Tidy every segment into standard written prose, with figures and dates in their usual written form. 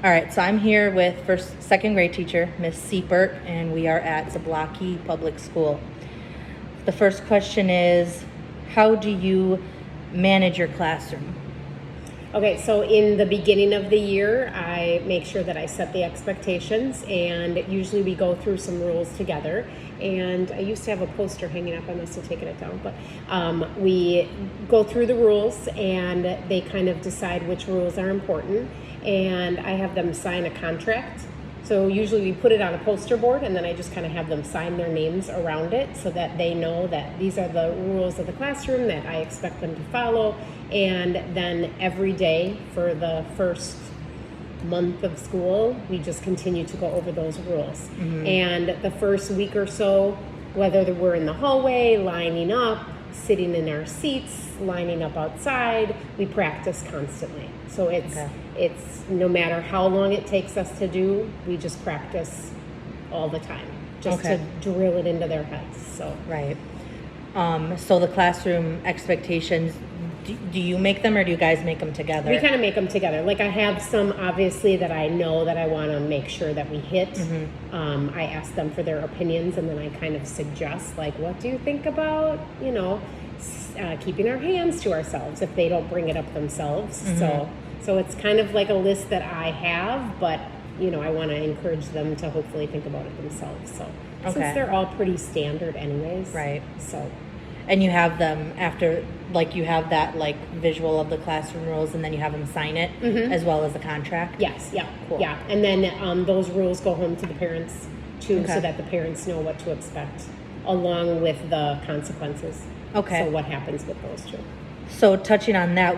All right, so I'm here with second grade teacher, Miss Seipert, and we are at Zablocki Public School. The first question is, how do you manage your classroom? Okay, so in the beginning of the year, I make sure that I set the expectations, and usually we go through some rules together. And I used to have a poster hanging up, I must have taken it down, but we go through the rules and they kind of decide which rules are important, and I have them sign a contract. So usually we put it on a poster board, and then I just kind of have them sign their names around it so that they know that these are the rules of the classroom that I expect them to follow. And then every day for the first month of school, we just continue to go over those rules. Mm-hmm. And the first week or so, whether we're in the hallway, lining up, sitting in our seats, lining up outside, we practice constantly. So it's no matter how long it takes us to do, we just practice all the time, just to drill it into their heads. So right. So the classroom expectations, do you make them or do you guys make them together? We kind of make them together. Like I have some obviously that I know that I want to make sure that we hit. Mm-hmm. I ask them for their opinions, and then I kind of suggest, like, what do you think about, keeping our hands to ourselves if they don't bring it up themselves. Mm-hmm. So it's kind of like a list that I have, but I want to encourage them to hopefully think about it themselves. So since they're all pretty standard anyways. Right. So. And you have them after, you have that, visual of the classroom rules, and then you have them sign it, mm-hmm. as well as the contract? Yes, yeah, cool. Yeah. And then those rules go home to the parents, too, so that the parents know what to expect, along with the consequences. Okay. So what happens with those two. So touching on that,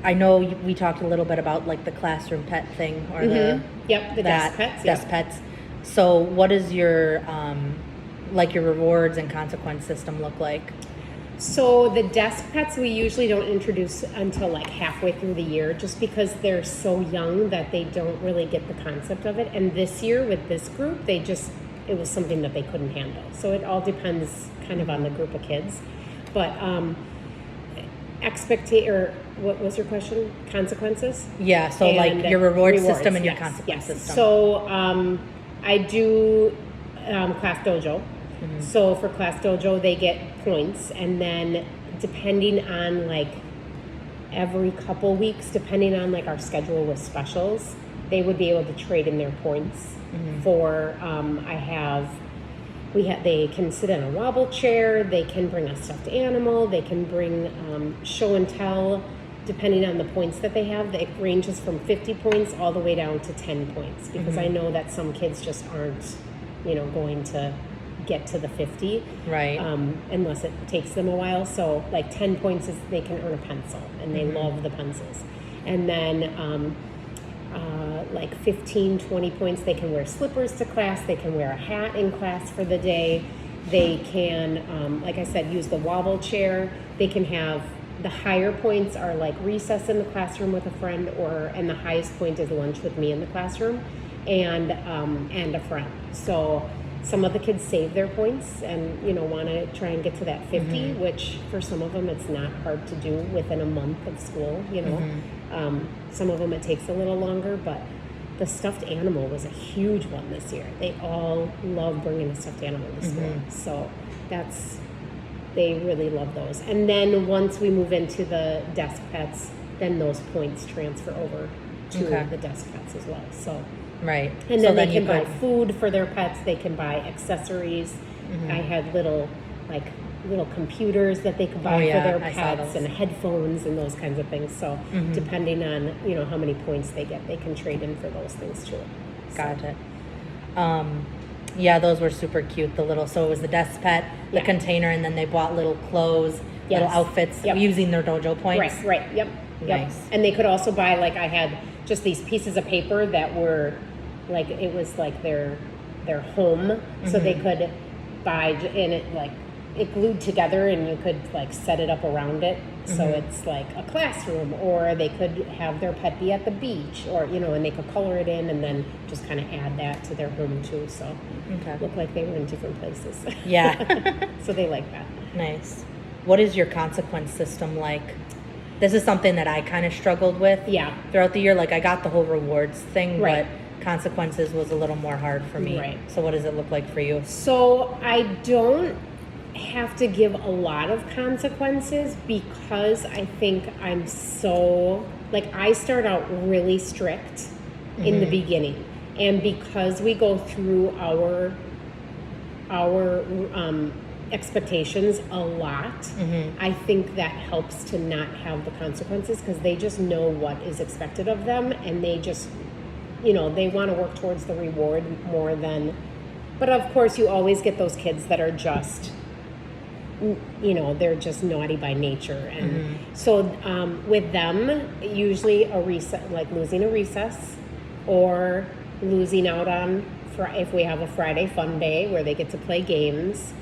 I know we talked a little bit about, the classroom pet thing, or mm-hmm. the desk pets. Desk pets. So what is your... your rewards and consequence system look like? So the desk pets we usually don't introduce until halfway through the year, just because they're so young that they don't really get the concept of it. And this year with this group, it was something that they couldn't handle. So it all depends kind of on the group of kids. But what was your question? Consequences? Yeah, so your reward system and your consequence system. So I do Class Dojo. Mm-hmm. So for Class Dojo, they get points, and then depending on every couple weeks, depending on our schedule with specials, they would be able to trade in their points. Mm-hmm. For they can sit in a wobble chair, they can bring a stuffed animal, they can bring show and tell. Depending on the points that they have, it ranges from 50 points all the way down to 10 points, because mm-hmm. I know that some kids just aren't going to get to the 50, right? Unless it takes them a while. So 10 points is they can earn a pencil, and they mm-hmm. love the pencils. And then 15, 20 points, they can wear slippers to class, they can wear a hat in class for the day, they can, like I said, use the wobble chair, they can have, the higher points are recess in the classroom with a friend, and the highest point is lunch with me in the classroom, and a friend. So some of the kids save their points and want to try and get to that 50, mm-hmm. which for some of them it's not hard to do within a month of school. Mm-hmm. Some of them it takes a little longer, but the stuffed animal was a huge one this year. They all love bringing a stuffed animal to school, mm-hmm. so they really love those. And then once we move into the desk pets, then those points transfer over to the desk pets as well. So. Right. And then they can buy food for their pets. They can buy accessories. Mm-hmm. I had little computers that they could buy for their pets, and headphones and those kinds of things. So mm-hmm. depending on how many points they get, they can trade in for those things too. Got it. Yeah, those were super cute. So it was the desk pet, the container, and then they bought little clothes, little outfits using their dojo points. Right. Yep. Nice. And they could also buy I had just these pieces of paper that were it was their home, mm-hmm. so they could buy, and it glued together, and you could set it up around it, mm-hmm. so it's a classroom, or they could have their pet be at the beach, or and they could color it in and then just kind of add that to their home too, so look like they were in different places. Yeah. So they like that. Nice. What is your consequence system like? this is something that I kind of struggled with Yeah. throughout the year. Like I got the whole rewards thing, Right. but consequences was a little more hard for me. Right. So what does it look like for you? So I don't have to give a lot of consequences because I think I'm so, like, I start out really strict in the beginning. And because we go through our expectations a lot, I think that helps to not have the consequences because they just know what is expected of them, and they just, they want to work towards the reward more than. But of course, you always get those kids that are just, they're just naughty by nature, and so with them, usually a recess, like losing a recess, or losing out on if we have a Friday fun day where they get to play games.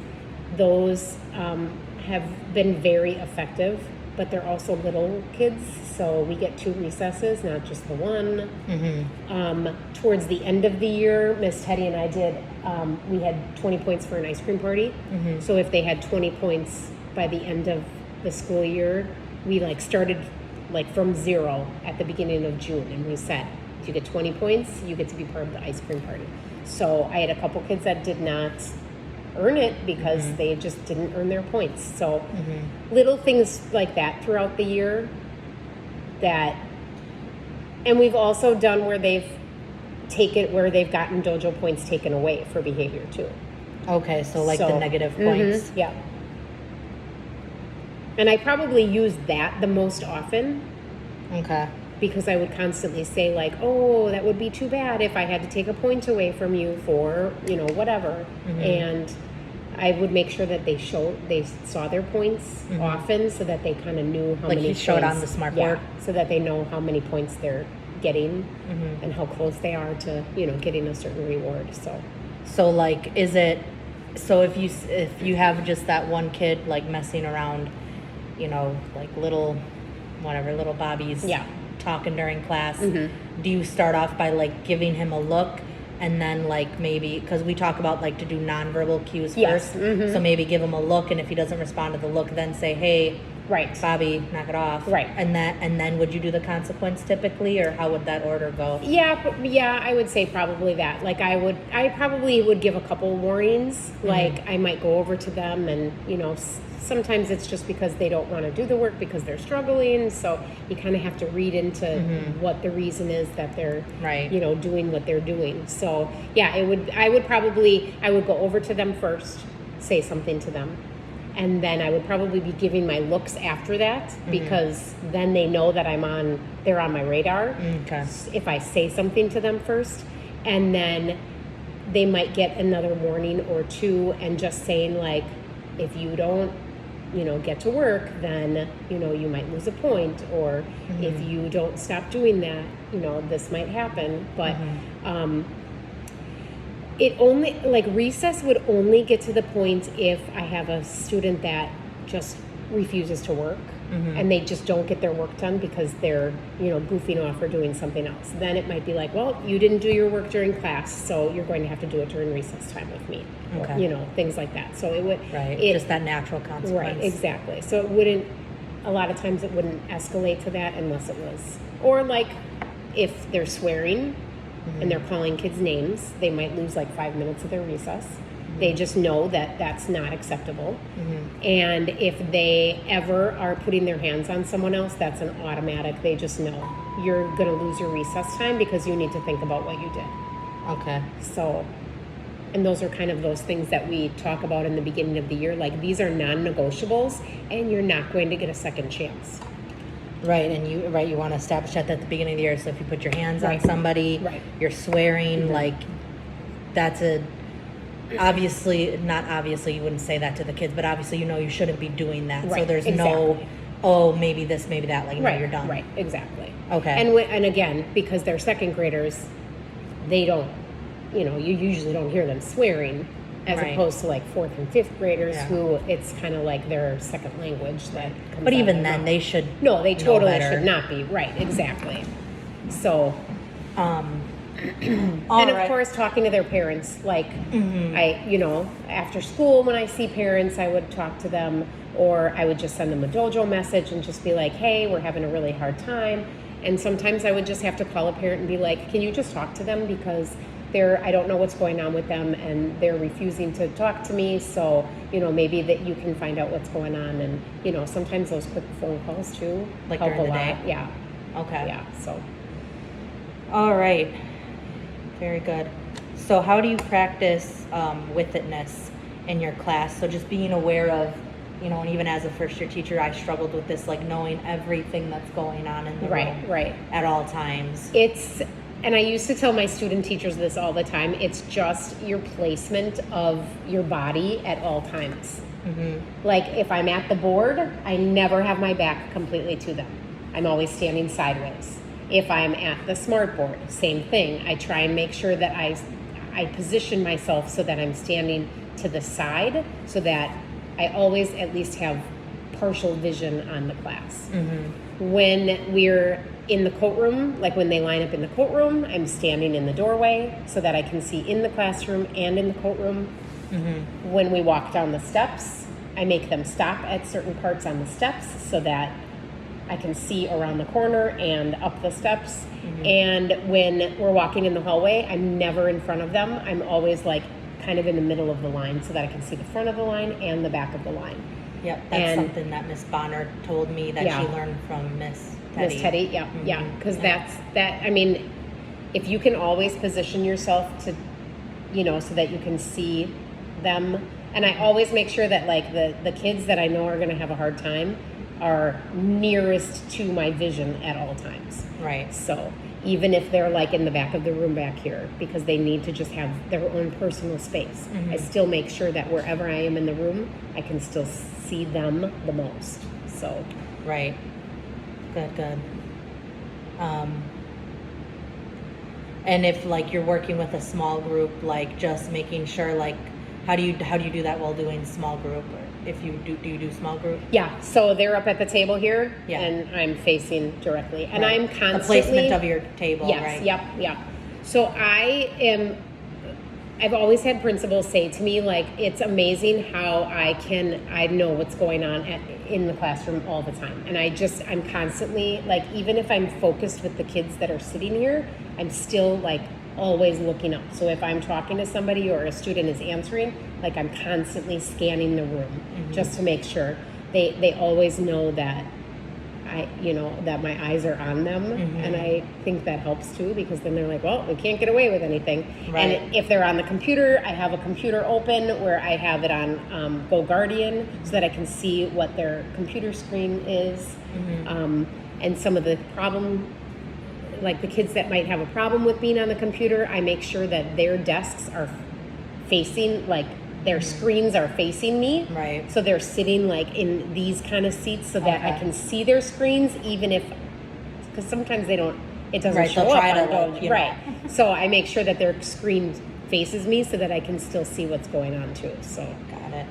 Those have been very effective, but they're also little kids, so we get 2 recesses, not just the one. Towards the end of the year, Miss Teddy and I did, we had 20 points for an ice cream party. So if they had 20 points by the end of the school year, we started from 0 at the beginning of June, and we said, if you get 20 points, you get to be part of the ice cream party. So I had a couple kids that did not earn it because they just didn't earn their points. So little things like that throughout the year and we've also done where they've gotten dojo points taken away for behavior too. Okay, so the negative points. Yeah. And I probably use that the most often. Okay. Because I would constantly say oh, that would be too bad if I had to take a point away from you for, whatever. And I would make sure that they saw their points often so that they kind of knew how many you points. showed on the smart board. So that they know how many points they're getting and how close they are to, getting a certain reward. So is it, so if you have just that one kid messing around, little Bobby's talking during class, do you start off by giving him a look and then maybe, because we talk about to do nonverbal cues Yes. first, so maybe give him a look, and if he doesn't respond to the look, then say, hey, Right. Bobby, knock it off. Right. And then would you do the consequence typically, or how would that order go? Yeah, I would say probably that. I probably would give a couple warnings. I might go over to them and, sometimes it's just because they don't want to do the work because they're struggling. So you kind of have to read into what the reason is that they're, doing what they're doing. So yeah, I would go over to them first, say something to them. And then I would probably be giving my looks after that because then they know that they're on my radar. Okay. If I say something to them first, and then they might get another warning or 2, and just saying if you don't, get to work, then, you might lose a point, or if you don't stop doing that, this might happen. But, it only, recess would only get to the point if I have a student that just refuses to work and they just don't get their work done because they're, goofing off or doing something else. Then it might be well, you didn't do your work during class, so you're going to have to do it during recess time with me. Okay. Or, things like that. So it would... Right, just that natural consequence. Right, exactly. So it wouldn't, a lot of times it wouldn't escalate to that unless it was... Or if they're swearing and they're calling kids names, they might lose 5 minutes of their recess. They just know that that's not acceptable. And if they ever are putting their hands on someone else, that's an automatic. They just know you're going to lose your recess time because you need to think about what you did. Okay. So, and those are kind of those things that we talk about in the beginning of the year. These are non-negotiables, and you're not going to get a second chance. Right, and you want to establish that at the beginning of the year. So if you put your hands on somebody, you're swearing, that's not obviously you wouldn't say that to the kids, but obviously you shouldn't be doing that. Right, So there's exactly. no, maybe this, maybe that, no, you're done. Right, exactly. Okay. And again, because they're second graders, they don't, you usually don't hear them swearing, as opposed to 4th and 5th graders who it's kind of their second language that comes But out even of their then, mouth. they should No, they totally better. should not be. Right, exactly. So, and of course, talking to their parents, I, after school when I see parents, I would talk to them or I would just send them a dojo message and just be like, hey, we're having a really hard time. And sometimes I would just have to call a parent and be like, can you just talk to them, because I don't know what's going on with them and they're refusing to talk to me. So, maybe that you can find out what's going on. And, sometimes those quick phone calls too Like help a during the lot. day? Yeah. Okay. Yeah. So. All right. Very good. So how do you practice with itness in your class? So just being aware of, and even as a first year teacher, I struggled with this, like knowing everything that's going on in the room Right. at all times. And I used to tell my student teachers this all the time, it's just your placement of your body at all times. Mm-hmm. Like if I'm at the board, I never have my back completely to them. I'm always standing sideways. If I'm at the smart board, same thing. I try and make sure that I position myself so that I'm standing to the side, so that I always at least have partial vision on the class. Mm-hmm. When we're in the coat room, like when they line up in the coat room, I'm standing in the doorway so that I can see in the classroom and in the coat room. Mm-hmm. When we walk down the steps, I make them stop at certain parts on the steps so that I can see around the corner and up the steps. Mm-hmm. And when we're walking in the hallway, I'm never in front of them. I'm always like kind of in the middle of the line so that I can see the front of the line and the back of the line. Yep, that's something that Miss Bonner told me that she learned from Miss Teddy. Miss Teddy, yeah, Mm-hmm. yeah, because I mean, if you can always position yourself to, so that you can see them. And I always make sure that like the kids that I know are going to have a hard time are nearest to my vision at all times. Right. So even if they're like in the back of the room back here, because they need to just have their own personal space, Mm-hmm. I still make sure that wherever I am in the room, I can still see them the most. So. Right. Good. And if like you're working with a small group, like just making sure, like how do you do that while doing small group? Or if you do you do small group? Yeah, so they're up at the table here, Yeah. and I'm facing directly, and Right. I'm constantly the placement of your table, yes, right? Yep. So I've always had principals say to me, like, it's amazing how I know what's going on in the classroom all the time. And I'm constantly, like, even if I'm focused with the kids that are sitting here, I'm still, like, always looking up. So if I'm talking to somebody or a student is answering, like, I'm constantly scanning the room just to make sure they always know that that my eyes are on them. And I think that helps too, because then they're like, well, we can't get away with anything. Right. And if they're on the computer, I have a computer open where I have it on Go Guardian so that I can see what their computer screen is. And some of the like the kids that might have a problem with being on the computer, I make sure that their desks are facing, like their screens are facing me. Right. So they're sitting like in these kind of seats so that I Okay. can see their screens, even if, because sometimes it doesn't Right, show they'll up try on to, Go. like, you know. Right. So I make sure that their screen faces me so that I can still see what's going on too. So. Got it.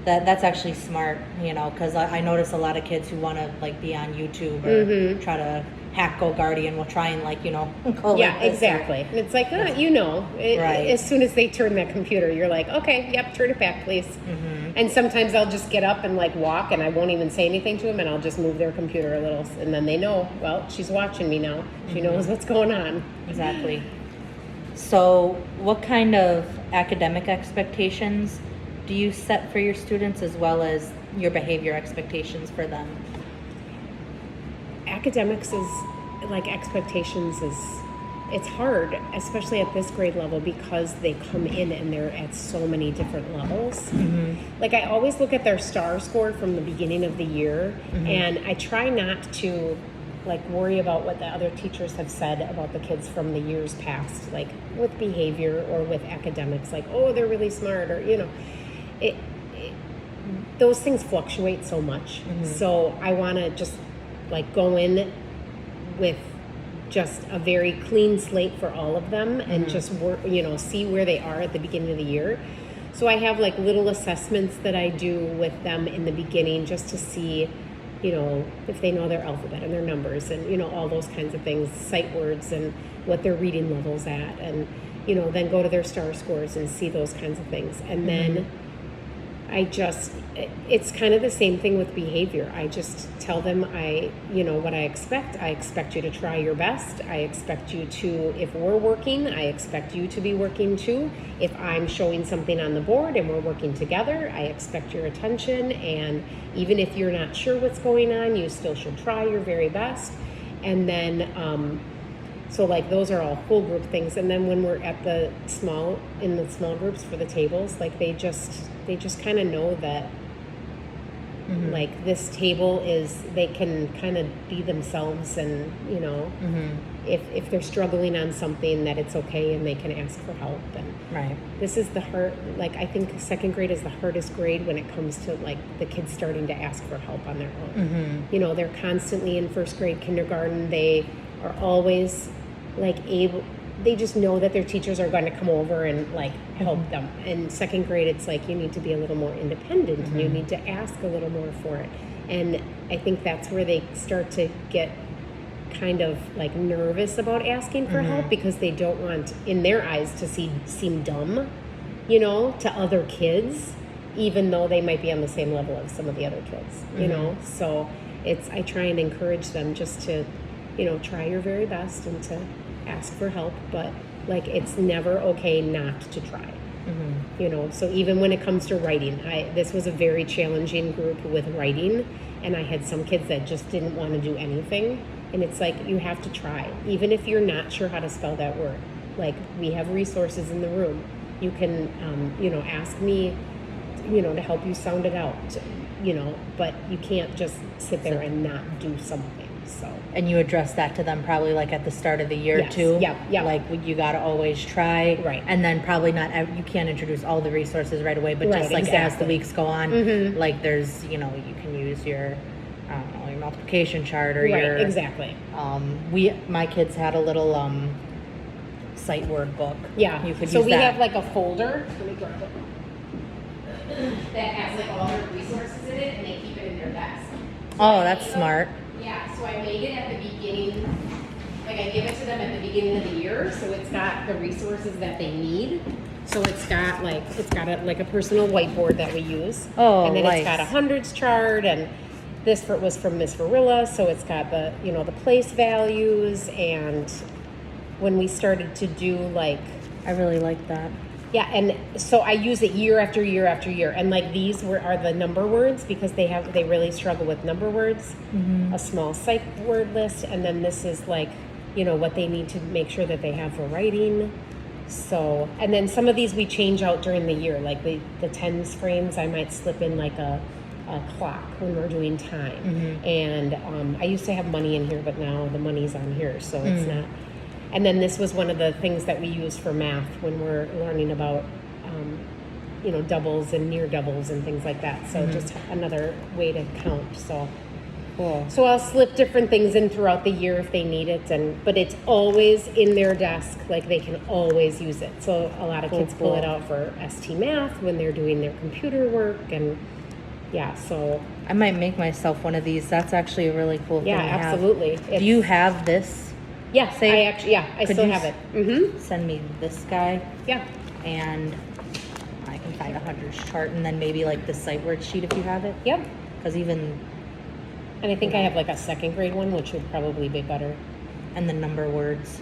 That's actually smart, because I notice a lot of kids who want to like be on YouTube or try to hack Go Guardian will try and go Yeah, like this exactly. And it's like, Right. as soon as they turn that computer, you're like, okay, yep, turn it back, please. And sometimes I'll just get up and like walk, and I won't even say anything to them, and I'll just move their computer a little, and then they know, well, she's watching me now. She knows what's going on. Exactly. So what kind of academic expectations do you set for your students, as well as your behavior expectations for them? Academics is like expectations is, it's hard, especially at this grade level, because they come in and they're at so many different levels. Like I always look at their STAR score from the beginning of the year, and I try not to like worry about what the other teachers have said about the kids from the years past, like with behavior or with academics, like, oh, they're really smart, or those things fluctuate so much. So I want to just like go in with just a very clean slate for all of them, and just work, see where they are at the beginning of the year. So I have like little assessments that I do with them in the beginning, just to see, if they know their alphabet and their numbers, and all those kinds of things, sight words, and what their reading level's at, and then go to their STAR scores and see those kinds of things. And then I just it's kind of the same thing with behavior. I just tell them what I expect. I expect you to try your best. I expect you to, if we're working, I expect you to be working too. If I'm showing something on the board and we're working together, I expect your attention. And even if you're not sure what's going on, you still should try your very best. And then, so like those are all whole group things. And then when we're at in the small groups for the tables, like they just kind of know that like this table they can kind of be themselves, and if they're struggling on something, that it's okay and they can ask for help. And Right. this is I think second grade is the hardest grade when it comes to like the kids starting to ask for help on their own. They're constantly in first grade, kindergarten. They are always like they just know that their teachers are going to come over and like help them. And second grade, it's like you need to be a little more independent and you need to ask a little more for it. And I think that's where they start to get kind of like nervous about asking for help, because they don't want, in their eyes, to seem dumb, to other kids, even though they might be on the same level as some of the other kids, So I try and encourage them just to, try your very best and to ask for help, but like it's never okay not to try. So even when it comes to writing, this was a very challenging group with writing, and I had some kids that just didn't want to do anything, and it's like you have to try, even if you're not sure how to spell that word. Like, we have resources in the room. You can ask me to help you sound it out, but you can't just sit there and not do something. So, And you address that to them probably like at the start of the year Yes. too. Yeah. Like you got to always try. Right. And then probably you can't introduce all the resources right away, but Right, just like as the exactly. weeks go on, like there's, you can use your, I don't know, your multiplication chart or right, your, exactly. my kids had a little, sight word book. Yeah. You could so use we that. have like a folder. Let me grab it. That has like all their resources in it, and they keep it in their desk. Oh, that's smart. Yeah, so I made it at the beginning, like I give it to them at the beginning of the year, so it's got the resources that they need. So it's got a personal whiteboard that we use. Oh, and then nice. it's got a hundreds chart, and this was from Miss Varilla, so it's got the the place values. And when we started to do like, I really like that. yeah, and so I use it year after year after year, and like these are the number words, because they really struggle with number words. A small sight word list, and then this is like what they need to make sure that they have for writing. So, and then some of these we change out during the year, like the tens frames. I might slip in like a clock when we're doing time, and I used to have money in here, but now the money's on here, so it's not. And then this was one of the things that we use for math when we're learning about, doubles and near doubles and things like that. So just another way to count. So Cool. So I'll slip different things in throughout the year if they need it, but it's always in their desk, like they can always use it. So a lot of kids pull it out for ST Math when they're doing their computer work, and yeah, so I might make myself one of these. That's actually a really cool thing to have. absolutely. Do you have this? Yes, Say- I could still you have it. Mm-hmm. Send me this guy, Yeah. and I can find a hundreds chart, and then maybe like the sight word sheet if you have it. Yep. Because even And I think I have like a second grade one, which would probably be better. and the number words.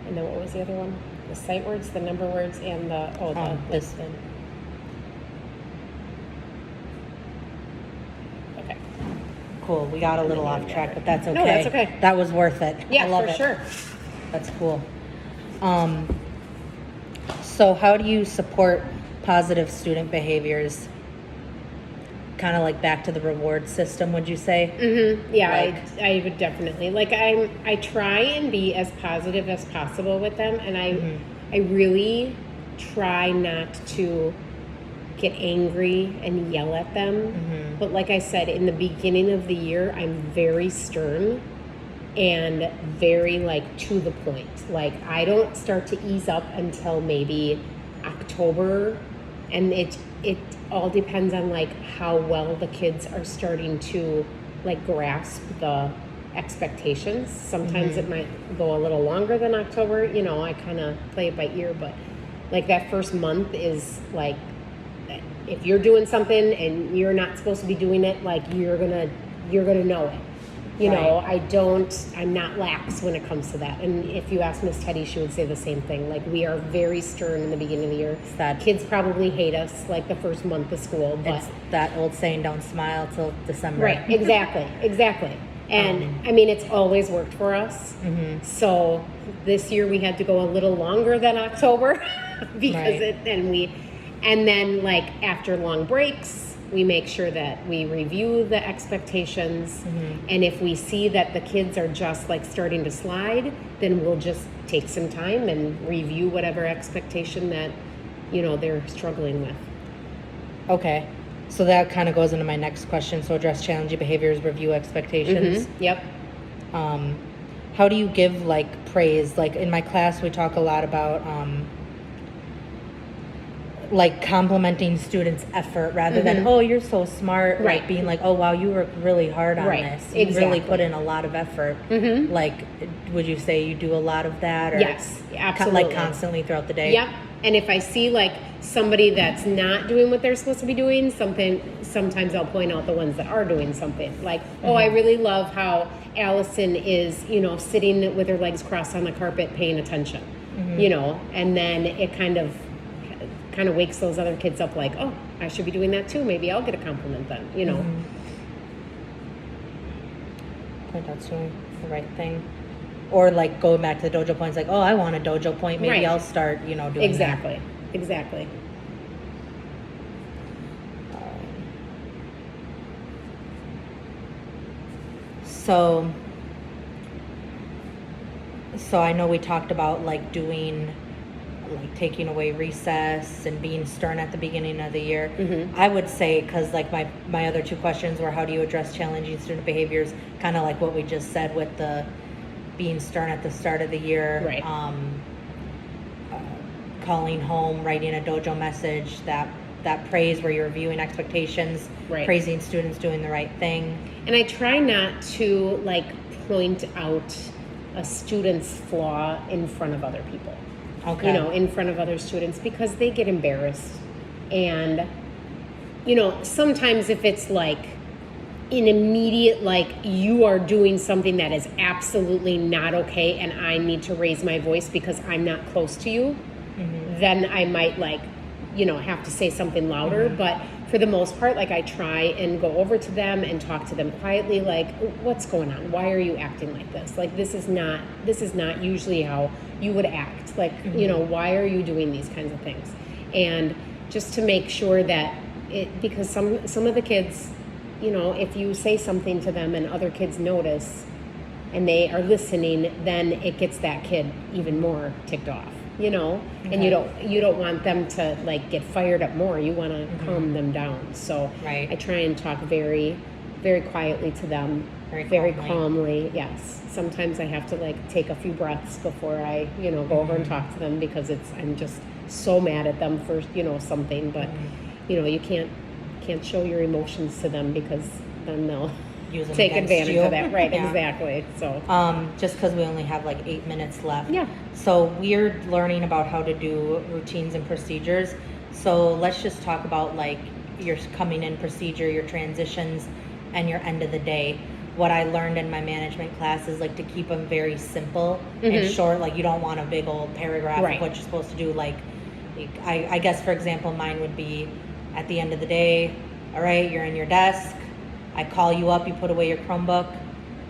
And then what was the other one? The sight words, the number words, and This. Okay. Cool. We got a little then off you track, got but that's okay. No, that's okay. That was worth it. Yeah, I love for it. sure. That's cool. So how do you support positive student behaviors? Kind of like back to the reward system, would you say? Mm-hmm. Yeah, Like- I would definitely. Like I try and be as positive as possible with them, and I really try not to get angry and yell at them. But like I said, in the beginning of the year, I'm very stern and very like to the point. Like I don't start to ease up until maybe October, and it all depends on like how well the kids are starting to like grasp the expectations. Sometimes it might go a little longer than October. I kind of play it by ear, but Like that first month is like, if you're doing something and you're not supposed to be doing it, like you're gonna know it. You know, I'm not lax when it comes to that. And if you ask Miss Teddy, she would say the same thing. Like, we are very stern in the beginning of the year. That kids probably hate us like the first month of school, but it's that old saying, don't smile till December. right, exactly. And I mean, it's always worked for us. Mm-hmm. So this year we had to go a little longer than October because Right. and then like after long breaks, we make sure that we review the expectations. Mm-hmm. And if we see that the kids are just like starting to slide, then we'll just take some time and review whatever expectation that, you know, they're struggling with. Okay. So that kind of goes into my next question. So address challenging behaviors, review expectations. Mm-hmm. Yep. How do you give like praise? Like in my class, we talk a lot about like complimenting students' effort rather than, oh, you're so smart. Right. Like being like, oh, wow, you worked really hard on Right. this. You really put in a lot of effort. Mm-hmm. Like, would you say you do a lot of that? Or Yes, absolutely. Like constantly throughout the day? Yep. And if I see like somebody that's not doing what they're supposed to be doing, sometimes I'll point out the ones that are doing something. Like, oh, I really love how Allison is, you know, sitting with her legs crossed on the carpet paying attention, you know, and then it kind of wakes those other kids up like, oh, I should be doing that too. Maybe I'll get a compliment then, you know. I think that's doing the right thing. Or like going back to the dojo points, like, oh, I want a dojo point. Maybe Right. I'll start, you know, doing Exactly. that. So I know we talked about like doing, like taking away recess and being stern at the beginning of the year. Mm-hmm. I would say, because like my other two questions were, how do you address challenging student behaviors? Kind of like what we just said with the being stern at the start of the year. Right. Calling home, writing a dojo message, that praise where you're reviewing expectations, Right. praising students doing the right thing. And I try not to like point out a student's flaw in front of other people. Okay. You know, in front of other students, because they get embarrassed. And, you know, sometimes if it's like an immediate, like you are doing something that is absolutely not okay and I need to raise my voice because I'm not close to you, then I might like, you know, have to say something louder. But for the most part, like I try and go over to them and talk to them quietly, like, what's going on? Why are you acting like this? Like, this is not usually how you would act. Like, you know, why are you doing these kinds of things? And just to make sure that because some of the kids, you know, if you say something to them and other kids notice and they are listening, then it gets that kid even more ticked off, you know. And you don't want them to like get fired up more. You want to calm them down. So Right. I try and talk very, very quietly to them, very calmly. Yes. Sometimes I have to like take a few breaths before I, you know, go over and talk to them because I'm just so mad at them for, you know, something. But you know, you can't show your emotions to them because then they'll Use them take against advantage you. of that. Right. Yeah. Exactly. So Just because we only have like 8 minutes left. Yeah. So we're learning about how to do routines and procedures. So let's just talk about like your coming in procedure, your transitions, and your end of the day. What I learned in my management class is like to keep them very simple and short. Like you don't want a big old paragraph Right. of what you're supposed to do. Like I guess, for example, mine would be at the end of the day, all right, you're in your desk. I call you up, you put away your Chromebook.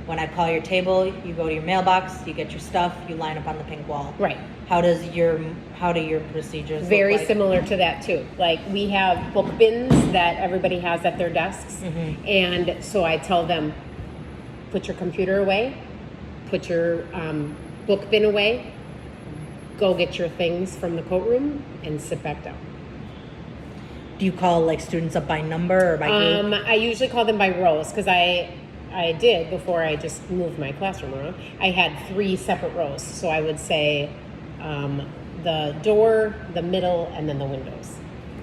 When I call your table, you go to your mailbox, you get your stuff, you line up on the pink wall. right. How do your procedures Very look like? similar to that too. Like we have book bins that everybody has at their desks, and so I tell them, put your computer away, put your book bin away, go get your things from the coat room, and sit back down. Do you call like students up by number or by group? I usually call them by rows because I did before I just moved my classroom around. I had 3 separate rows, so I would say the door, the middle, and then the windows.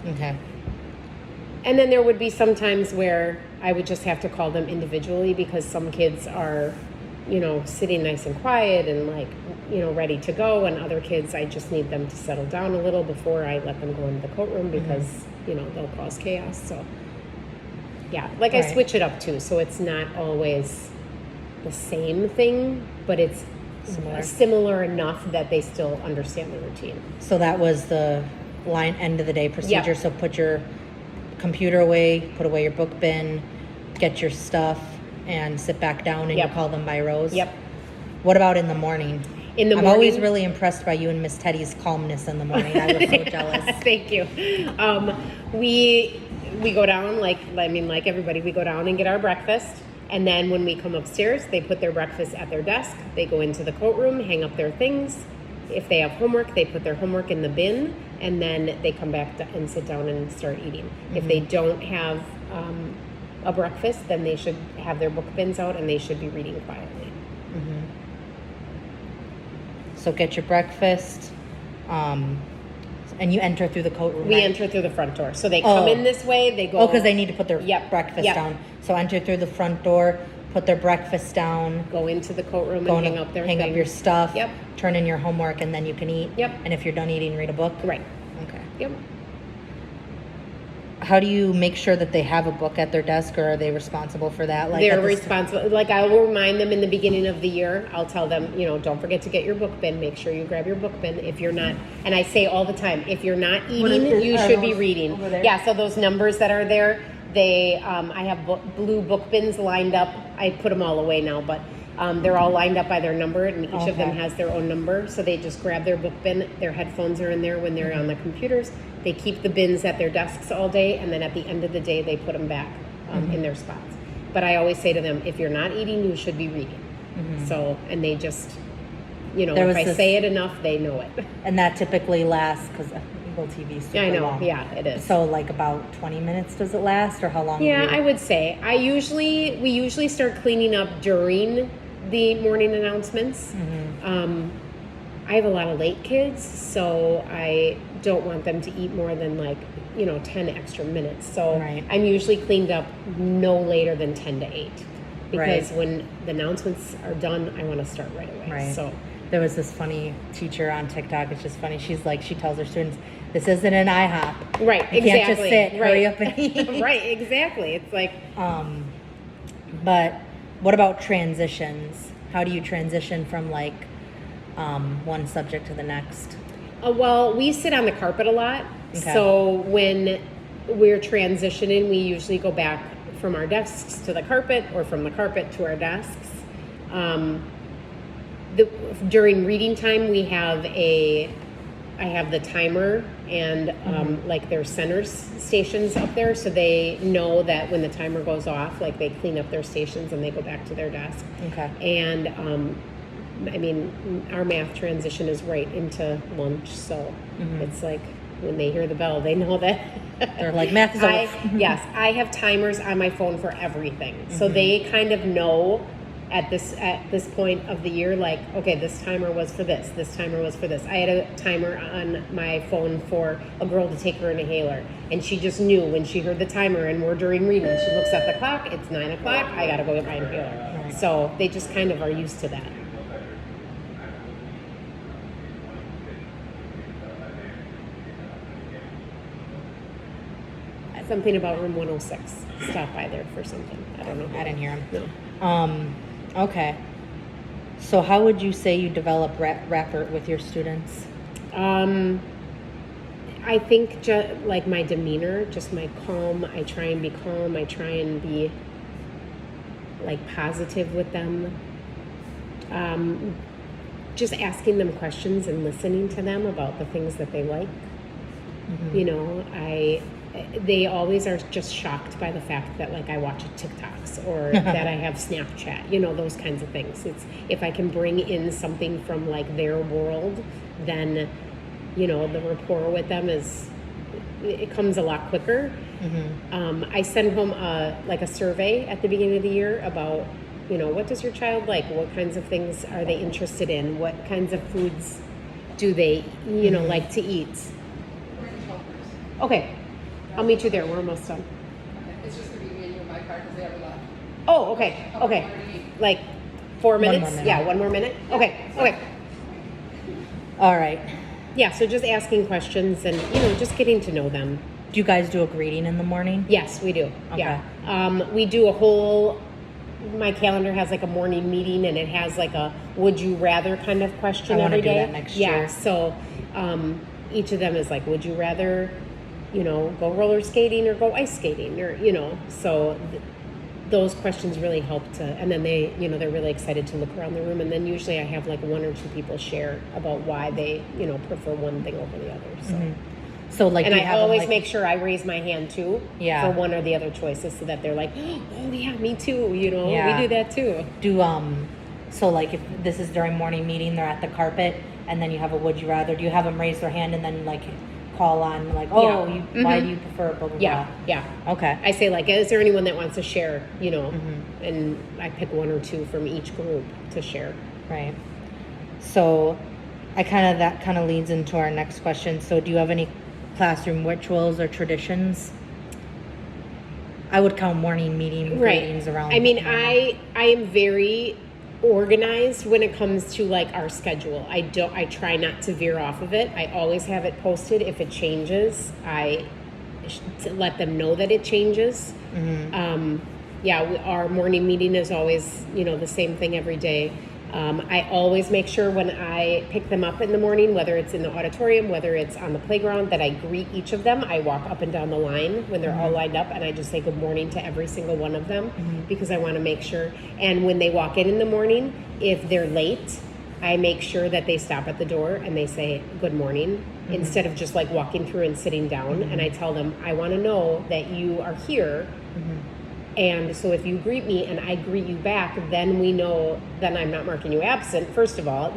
Okay. And then there would be some times where I would just have to call them individually because some kids are sitting nice and quiet and like, ready to go. And other kids, I just need them to settle down a little before I let them go into the coat room because, they'll cause chaos. So yeah, like I Right. switch it up too. So it's not always the same thing, but it's similar enough that they still understand the routine. So that was the end of the day procedure. Yep. So put your computer away, put away your book bin, get your stuff, and sit back down, and Yep. you call them by rows. Yep. What about in the morning? In the I'm morning, always really impressed by you and Miss Teddy's calmness in the morning. I was so jealous. Thank you. We go down like everybody. We go down and get our breakfast, and then when we come upstairs, they put their breakfast at their desk. They go into the coat room, hang up their things. If they have homework, they put their homework in the bin, and then they come back and sit down and start eating. If they don't have a breakfast, then they should have their book bins out and they should be reading quietly. So get your breakfast, and you enter through the coat room. We right? enter through the front door. So they come in this way, they go... Oh, because they need to put their Yep, breakfast yep. down. So enter through the front door, put their breakfast down, go into the coat room go and in- hang up their hang up things. your stuff, Yep. turn in your homework, and then you can eat. Yep. And if you're done eating, read a book. Right. Okay. Yep. How do you make sure that they have a book at their desk, or are they responsible for that? Like They're at the responsible. Like I will remind them in the beginning of the year. I'll tell them, don't forget to get your book bin. Make sure you grab your book bin. If you're not, and I say all the time, if you're not eating, you should be reading. over there? Yeah. So those numbers that are there, they, I have blue book bins lined up. I put them all away now, but they're all lined up by their number, and each of them Okay. has their own number. So they just grab their book bin. Their headphones are in there when they're on the computers. They keep the bins at their desks all day, and then at the end of the day, they put them back in their spots. But I always say to them, if you're not eating, you should be reading. So, and they just, There was if I this- say it enough, they know it. And that typically lasts, because Eagle TV is super I know. long. Yeah, it is. So like about 20 minutes does it last, or how long? Yeah, do you- I would say. We usually start cleaning up during the morning announcements. I have a lot of late kids, so I don't want them to eat more than 10 extra minutes. So Right. I'm usually cleaned up no later than 10 to 8. Because Right. when the announcements are done, I want to start right away. Right. So There was this funny teacher on TikTok. It's just funny. She tells her students, "This isn't an IHOP. right, You exactly. can't just sit. Right. Hurry up and eat." Right, exactly. It's like But what about transitions? How do you transition from one subject to the next? well, we sit on the carpet a lot. Okay. So when we're transitioning, we usually go back from our desks to the carpet or from the carpet to our desks. During reading time, I have the timer and their centers stations up there, so they know that when the timer goes off, they clean up their stations and they go back to their desk. Okay. And our math transition is right into lunch, so it's like when they hear the bell, they know that They're like, math is over. Yes, I have timers on my phone for everything, so they kind of know at this point of the year, okay, this timer was for this timer was for this. I had a timer on my phone for a girl to take her inhaler, and she just knew when she heard the timer and we're during reading, she looks at the clock, it's 9 o'clock, I gotta go get my inhaler. Right. So they just kind of are used to that. Something about room 106. Stop by there for something. I don't know. I didn't hear him. No. Okay. So how would you say you develop rapport with your students? I think my demeanor, just my calm. I try and be calm. I try and be positive with them. Just asking them questions and listening to them about the things that they like. They always are just shocked by the fact that I watch TikToks or that I have Snapchat, those kinds of things. It's if I can bring in something from their world, then the rapport with them it comes a lot quicker. I send home a survey at the beginning of the year about what does your child like, what kinds of things are they interested in, what kinds of foods do they like to eat. Okay, I'll meet you there. We're almost done. It's just gonna be me and you in my car because they have a lot. Oh, okay, okay. 4 One more minutes? minute. Yeah, 1 more minute? Okay. All right. Yeah, so just asking questions and, just getting to know them. Do you guys do a greeting in the morning? Yes, we do. Okay. Yeah. We do my calendar has like a morning meeting and it has like a would you rather kind of question I wanna every do day. that next Yeah, year. so each of them is like, would you rather, go roller skating or go ice skating or, so those questions really help and then they, they're really excited to look around the room. And then usually I have like 1 or 2 people share about why they, prefer one thing over the other. So. So like, And do you I have them, always like- make sure I raise my hand too Yeah. for one or the other choices so that they're like, oh yeah, me too. Yeah. We do that too. So like if this is during morning meeting, they're at the carpet, and then you have a would you rather. Do you have them raise their hand and then like call on like, oh, Yeah. why do you prefer blah blah Yeah, blah? yeah. Okay. I say like, is there anyone that wants to share? And I pick 1 or 2 from each group to share. Right. So that kind of leads into our next question. So do you have any classroom rituals or traditions? I would count morning meeting greetings around. I mean, I am very organized when it comes to like our schedule. I try not to veer off of it. I always have it posted. If it changes, to let them know that it changes. Our morning meeting is always, the same thing every day. I always make sure when I pick them up in the morning, whether it's in the auditorium, whether it's on the playground, that I greet each of them. I walk up and down the line when they're all lined up, and I just say good morning to every single one of them because I want to make sure. And when they walk in the morning, if they're late, I make sure that they stop at the door and they say good morning instead of just like walking through and sitting down. And I tell them, I want to know that you are here. And so if you greet me and I greet you back, then we know, then I'm not marking you absent, first of all,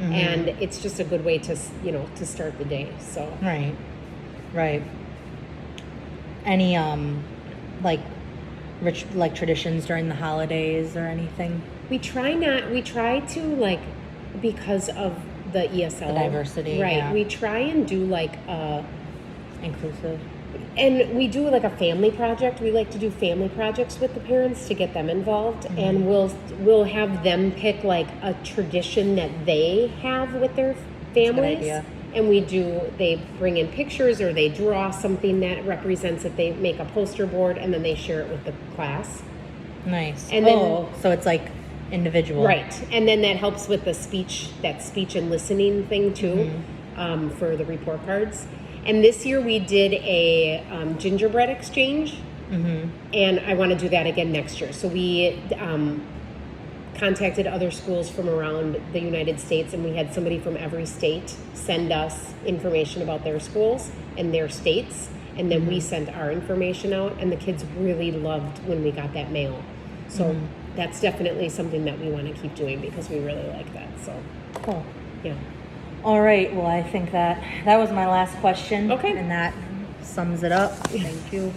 and it's just a good way to, to start the day. So. Right. Any, like traditions during the holidays or anything? We try to like, because of the ESL. The diversity. Right. Yeah. We try and do like Inclusive. and we do like a family project. We like to do family projects with the parents to get them involved, and we'll have them pick like a tradition that they have with their families. idea. And they bring in pictures or they draw something that represents it. They make a poster board and then they share it with the class. Nice. And then- so it's like individual. Right. And then that helps with the speech and listening thing too, for the report cards. And this year we did a gingerbread exchange, and I want to do that again next year. So we contacted other schools from around the United States, and we had somebody from every state send us information about their schools and their states, and then we sent our information out, and the kids really loved when we got that mail. So that's definitely something that we want to keep doing because we really like that. So Cool. yeah. All right. Well, I think that was my last question. Okay. And that sums it up. Thank you.